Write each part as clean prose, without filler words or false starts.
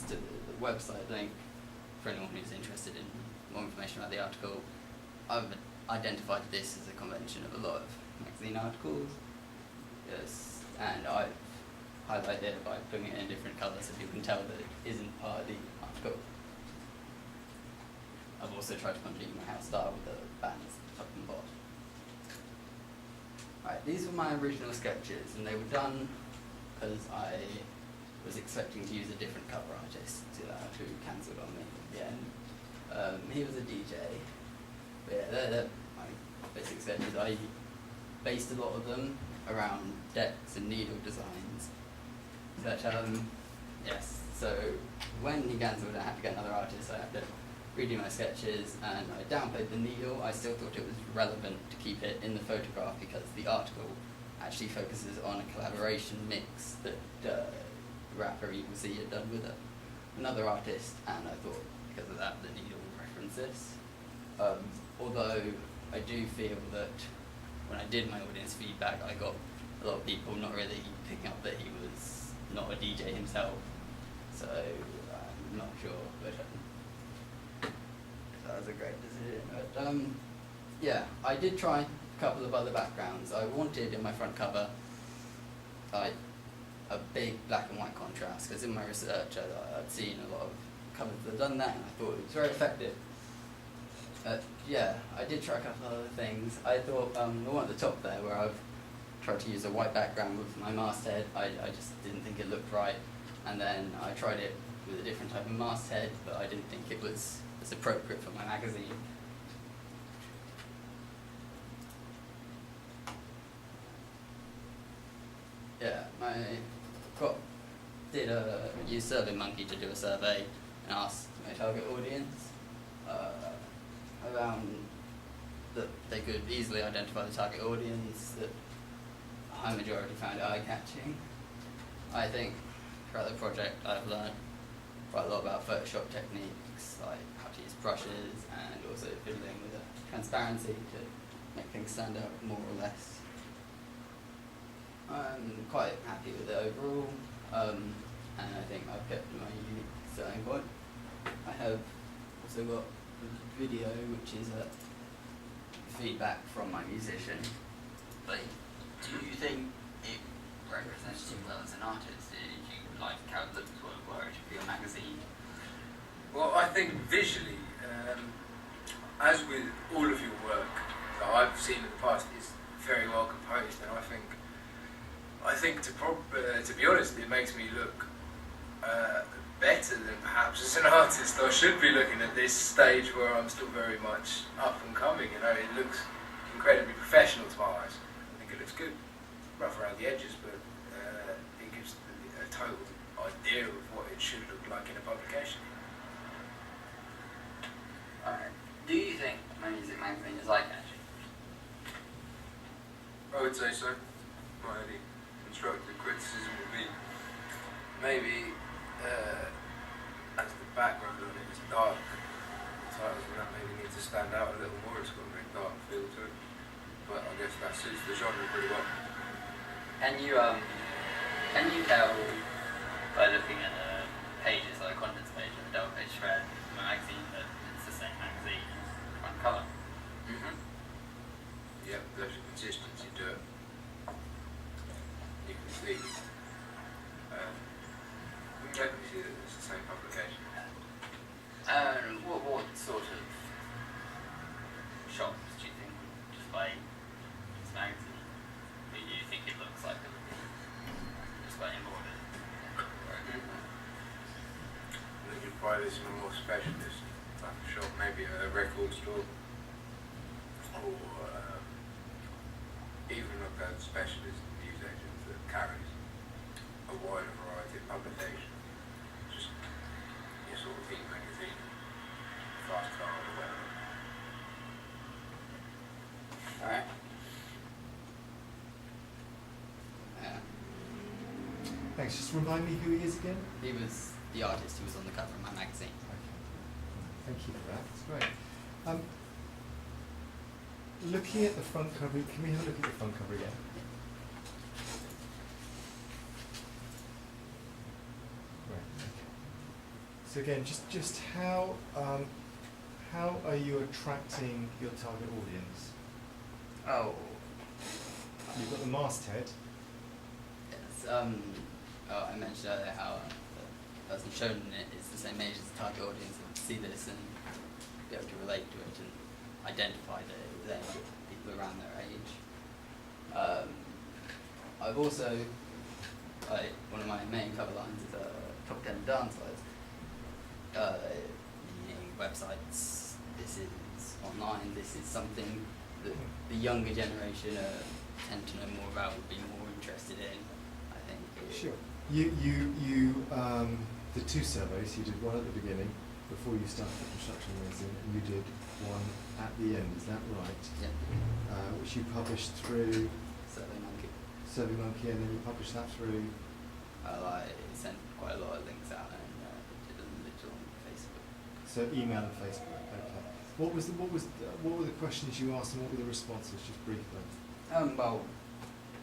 links to the website link for anyone who's interested in more information about the article. I've identified this as a convention of a lot of magazine articles. Yes, and I've highlighted it by putting it in different colours so people can tell that it isn't part of the article. I've also tried to complete my house style with the bands top and bottom. Right, these were my original sketches, and they were done because I was expecting to use a different cover artist who cancelled on me at the end. He was a DJ. But yeah, they're my basic sketches. I based a lot of them around decks and needle designs. But yes, so when he cancelled, I had to get another artist. I had to redo my sketches, and I downplayed the needle. I still thought it was relevant to keep it in the photograph because the article actually focuses on a collaboration mix that the rapper Evil Z had done with another artist, and I thought because of that the needle would reference this. Although I do feel that when I did my audience feedback, I got a lot of people not really picking up that he was not a DJ himself, so I'm not sure, but that was a great decision. But yeah, I did try a couple of other backgrounds. I wanted in my front cover like a big black and white contrast, because in my research I'd seen a lot of covers that had done that, and I thought it was very effective. Yeah, I did try a couple of other things. I thought the one at the top there, where I've tried to use a white background with my masthead, I just didn't think it looked right. And then I tried it with a different type of masthead, but I didn't think it was as appropriate for my magazine. Yeah, used SurveyMonkey to do a survey and asked my target audience around that they could easily identify the target audience, that a high majority found eye-catching. I think throughout the project I've learned quite a lot about Photoshop techniques, like how to use brushes and also fiddling with the transparency to make things stand out more or less. I'm quite happy with it overall, and I think I've kept my unique selling point. I have also got a video which is feedback from my musician. Like, do you think it represents you well as an artist? Do you like how it looks were it for your magazine? Well, I think visually, as with all of your work that I've seen in the past, is very well composed, and I think to be honest, it makes me look better than perhaps as an artist I should be looking at this stage where I'm still very much up and coming. You know, it looks incredibly professional to my eyes. I think it looks good, rough around the edges, but it gives a total idea of what it should look like in a publication. Alright. Do you think my music magazine is eye-catching? I would say so. My only constructive criticism would be maybe as the background on it is dark, the titles on that maybe need to stand out a little more. It's got a very dark feel to it, but I guess that suits the genre pretty well. Can you tell by looking at the pages, like the contents page of the double page spread of my magazine, that it's the same magazine as the front cover? Yep, there's a consistency to it. You can see, we can definitely see that it's the same publication. What sort of shops do you think would display this magazine? Do you think it looks like it would be displaying borders? I think you'd buy this in a more specialist type of shop, maybe a record store, or even like a specialist news agent that carries a wider variety of publications. Just your sort of theme magazine, Fast Car or whatever. Alright. Thanks. Just remind me who he is again. He was the artist who was on the cover of my magazine. Okay. Thank you for that. That's great. Looking at the front cover, can we have a look at the front cover again? Right. Okay. So again, just how are you attracting your target audience? Oh, You've got the masthead. yes. I mentioned earlier how the person shown in it is the same age as the target audience and see this and be able to relate to it and identify that it was aimed at people around their age. I've also, one of my main cover lines is top 10 dance lists. Meaning websites, this is online, this is something that the younger generation tend to know more about, would be more interested in, I think. Sure. The two surveys, you did one at the beginning, before you started the construction magazine, and you did one at the end, is that right? Yeah. Which you published through SurveyMonkey, and then you published that through? I sent quite a lot of links out and did a little on Facebook. So email and Facebook, okay. What were the questions you asked and what were the responses, just briefly? Well,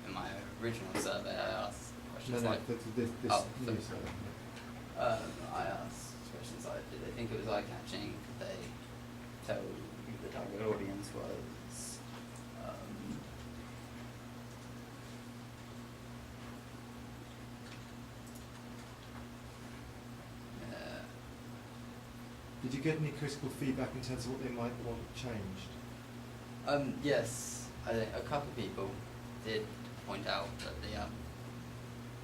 in my original survey I asked questions like... this new survey. I asked questions like, did they think it was eye-catching? Could they tell who the target audience was? Did you get any critical feedback in terms of what they might want changed? Yes, I think a couple of people did point out that the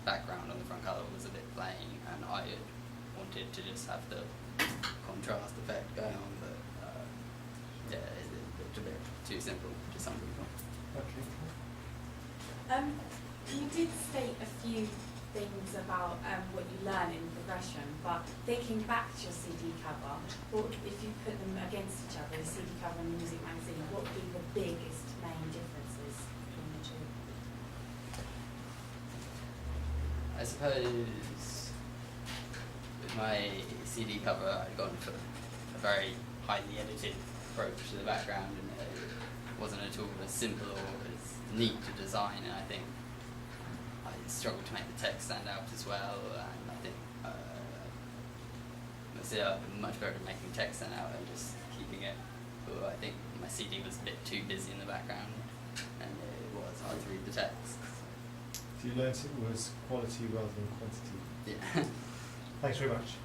background on the front colour was a bit plain, and I had wanted to just have the contrast effect going on, but yeah, it looked a bit too simple to some people. Okay. You did state a few things about what you learn in progression, but thinking back to your CD cover, what, if you put them against each other, the CD cover and the music magazine, what would be the biggest main differences between the two? I suppose with my CD cover I'd gone for a very highly edited approach to the background, and it wasn't at all as simple or as neat to design, and I think I struggled to make the text stand out as well, and I think I'm much better at making text stand out and just keeping it. But I think my CD was a bit too busy in the background, and it was hard to read the text. So you learnt it was quality rather than quantity. Yeah. Thanks very much.